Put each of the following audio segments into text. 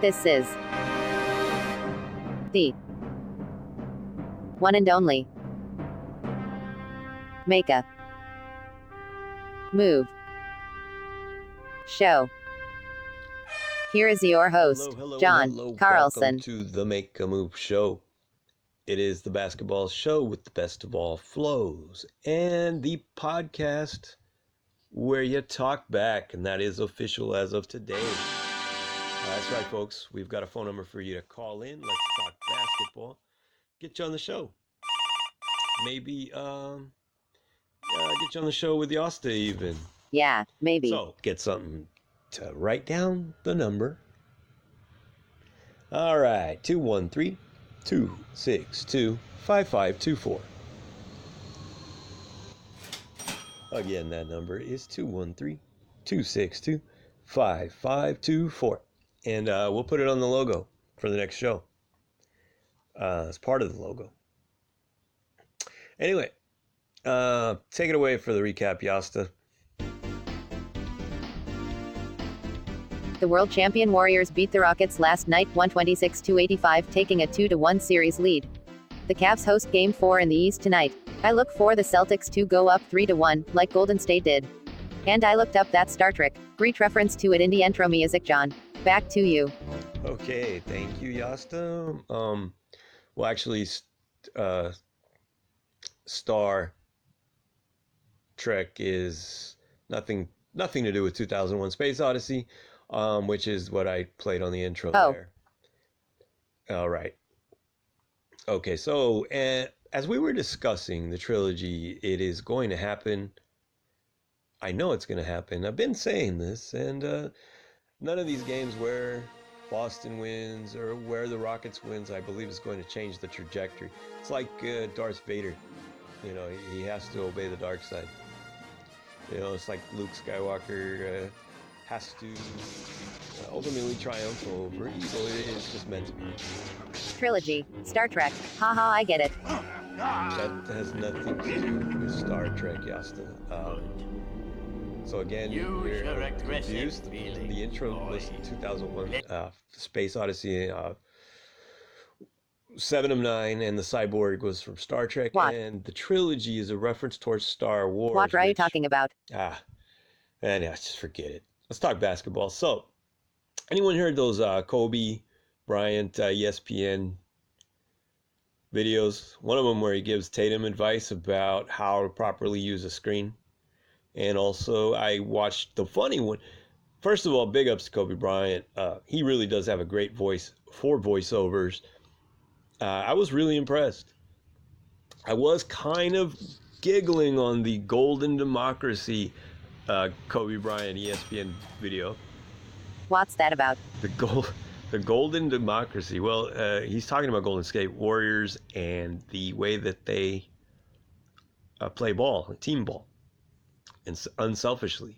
This is the one and only Make a Move show. Here is your host, John Carlson. Welcome to the Make a Move show. It is the basketball show with the best of all flows and the podcast where you talk back, and that is official as of today. That's right, folks. We've got a phone number for you to call in. Let's talk basketball. Get you on the show. Maybe get you on the show with Yasta even. Yeah, maybe. So get something to write down the number. All right, 213-262-5524. Again, that number is 213-262-5524. And we'll put it on the logo for the next show. As part of the logo. Anyway, take it away for the recap, Yasta. The world champion Warriors beat the Rockets last night 126-85, taking a 2-1 series lead. The Cavs host Game 4 in the East tonight. I look for the Celtics to go up 3-1, like Golden State did. And I looked up that Star Trek. Great reference to it in the intro music, John. Back to you. Okay, thank you, Yasta. Well, actually, Star Trek is nothing to do with 2001: Space Odyssey, which is what I played on the intro there. All right. Okay, so as we were discussing the trilogy, it is going to happen. I know it's going to happen. I've been saying this, and none of these games where Boston wins or where the Rockets wins, I believe, is going to change the trajectory. It's like Darth Vader. You know, he has to obey the dark side. You know, it's like Luke Skywalker has to ultimately triumph over evil. It's just meant to be. Trilogy, Star Trek. Haha, I get it. That has nothing to do with Star Trek, Yasta. So again, you're confused. The intro was 2001 Space Odyssey. 7 of 9, and the cyborg was from Star Trek. What? And the trilogy is a reference towards Star Wars. What are you talking about? Anyhow, just forget it. Let's talk basketball. So, anyone heard those Kobe Bryant ESPN videos? One of them where he gives Tatum advice about how to properly use a screen. And also, I watched the funny one. First of all, big ups to Kobe Bryant. He really does have a great voice for voiceovers. I was really impressed. I was kind of giggling on the Golden Democracy Kobe Bryant ESPN video. What's that about? The Golden Democracy. Well, he's talking about Golden State Warriors and the way that they play ball, team ball, and unselfishly.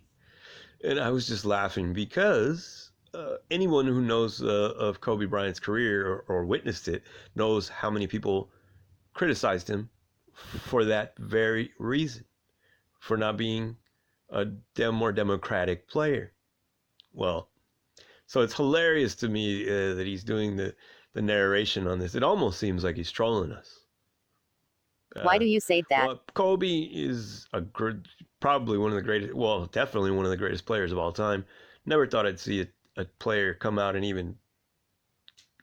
And I was just laughing because anyone who knows of Kobe Bryant's career or witnessed it knows how many people criticized him for that very reason, for not being a more democratic player. Well, so it's hilarious to me that he's doing the narration on this. It almost seems like he's trolling us. Why do you say that? Well, Kobe is probably one of the greatest, well, definitely one of the greatest players of all time. Never thought I'd see a player come out and even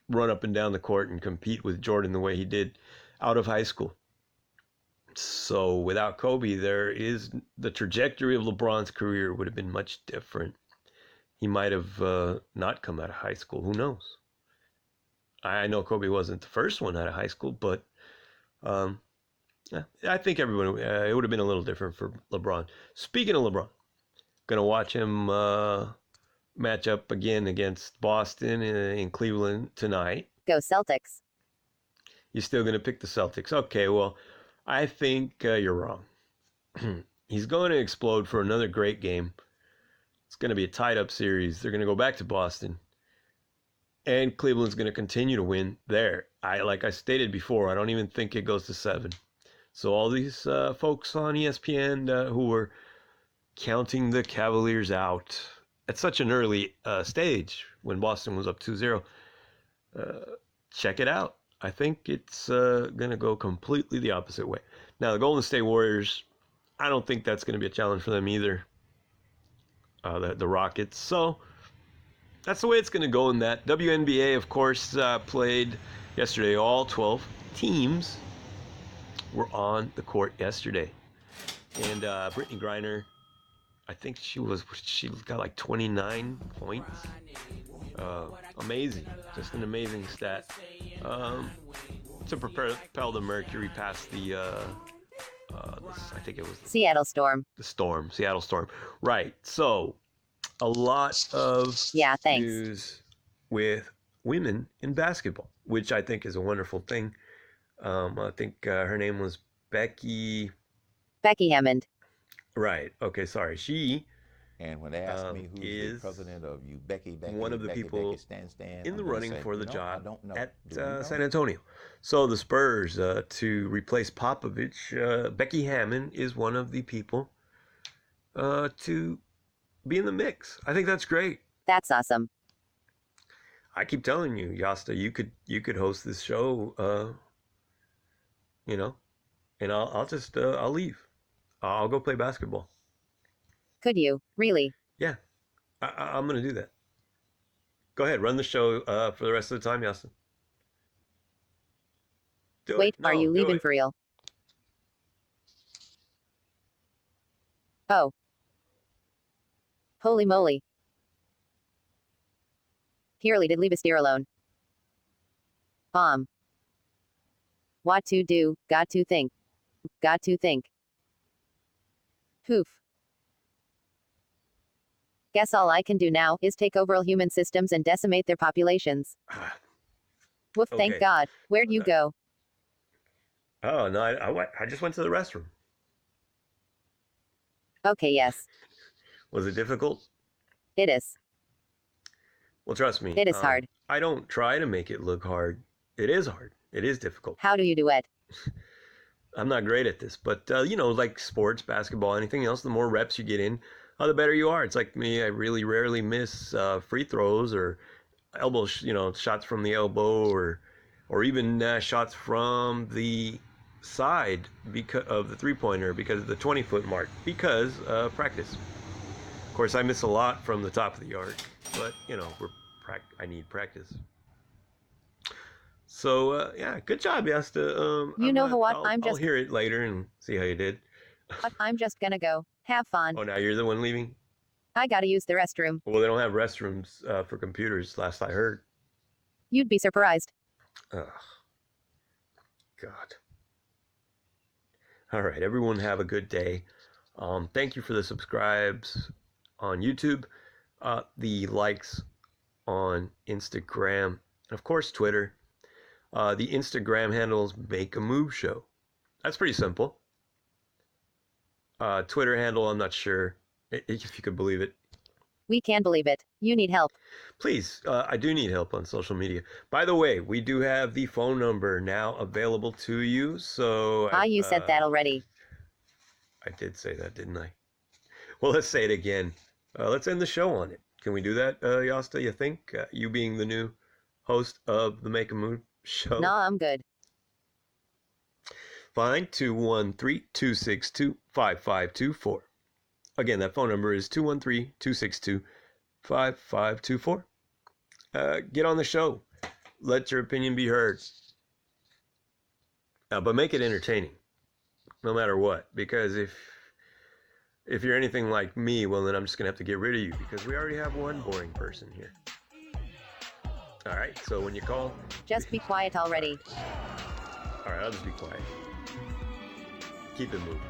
run up and down the court and compete with Jordan the way he did out of high school. So without Kobe, the trajectory of LeBron's career would have been much different. He might have not come out of high school. Who knows? I know Kobe wasn't the first one out of high school, but I think everyone, it would have been a little different for LeBron. Speaking of LeBron, going to watch him match up again against Boston in Cleveland tonight. Go Celtics. You're still going to pick the Celtics. Okay, well, I think you're wrong. He's going to explode for another great game. It's going to be a tied-up series. They're going to go back to Boston. And Cleveland's going to continue to win there. Like I stated before, I don't even think it goes to 7. So all these folks on ESPN who were counting the Cavaliers out at such an early stage when Boston was up 2-0. Check it out. I think it's going to go completely the opposite way. Now, the Golden State Warriors, I don't think that's going to be a challenge for them either. The Rockets. So that's the way it's going to go in that. WNBA, of course, played yesterday. All 12 teams were on the court yesterday. And Brittany Griner, I think she got like 29 points. Amazing. Just an amazing stat. To propel the Mercury past the, I think it was Seattle Storm. Seattle Storm. Right. So, a lot of news with women in basketball, which I think is a wonderful thing. I think her name was Becky Hammond. Right. Okay. Sorry. She. And when they ask me who's the president of you, Becky, one of the people stand, in the running for the job at San Antonio. So the Spurs, to replace Popovich, Becky Hammond is one of the people to be in the mix. I think that's great. That's awesome. I keep telling you, Yasta, you could host this show, and I'll leave. I'll go play basketball. Could you? Really? Yeah, I'm going to do that. Go ahead, run the show for the rest of the time, Yasta. Wait, are you leaving for real? Oh. Holy moly. Purely did leave us here alone. What to do, got to think. Poof. Guess all I can do now is take over all human systems and decimate their populations. Woof, Okay. Thank God. Where'd you go? Oh, no, I just went to the restroom. Okay, yes. Was it difficult? It is. Well, trust me. It is hard. I don't try to make it look hard. It is hard. It is difficult. How do you do it? I'm not great at this, but, like sports, basketball, anything else, the more reps you get in, the better you are. It's like me. I really rarely miss free throws or elbow, shots from the elbow or even shots from the side because of the three-pointer, because of the 20-foot mark, because practice. Of course, I miss a lot from the top of the arc, but I need practice. So yeah, good job, Yasta. I'll hear it later and see how you did. I'm just gonna go. Have fun. Oh, now you're the one leaving? I gotta use the restroom. Well, they don't have restrooms for computers, last I heard. You'd be surprised. Ugh. God. All right, everyone have a good day. Thank you for the subscribes on YouTube, the likes on Instagram, and of course Twitter. The Instagram handle is Make a Move Show. That's pretty simple. Twitter handle, I'm not sure if you could believe it. We can believe it. You need help. Please, I do need help on social media. By the way, we do have the phone number now available to you. So you said that already. I did say that, didn't I? Well, let's say it again. Let's end the show on it. Can we do that, Yasta, you think? You being the new host of the Make a Move Show? No, I'm good. Fine, 213-262-5524. Again, that phone number is 213-262-5524. Get on the show. Let your opinion be heard. But make it entertaining, no matter what. Because if you're anything like me, well, then I'm just going to have to get rid of you because we already have one boring person here. All right, so when you call... Just be quiet already. All right, I'll just be quiet. Keep it moving.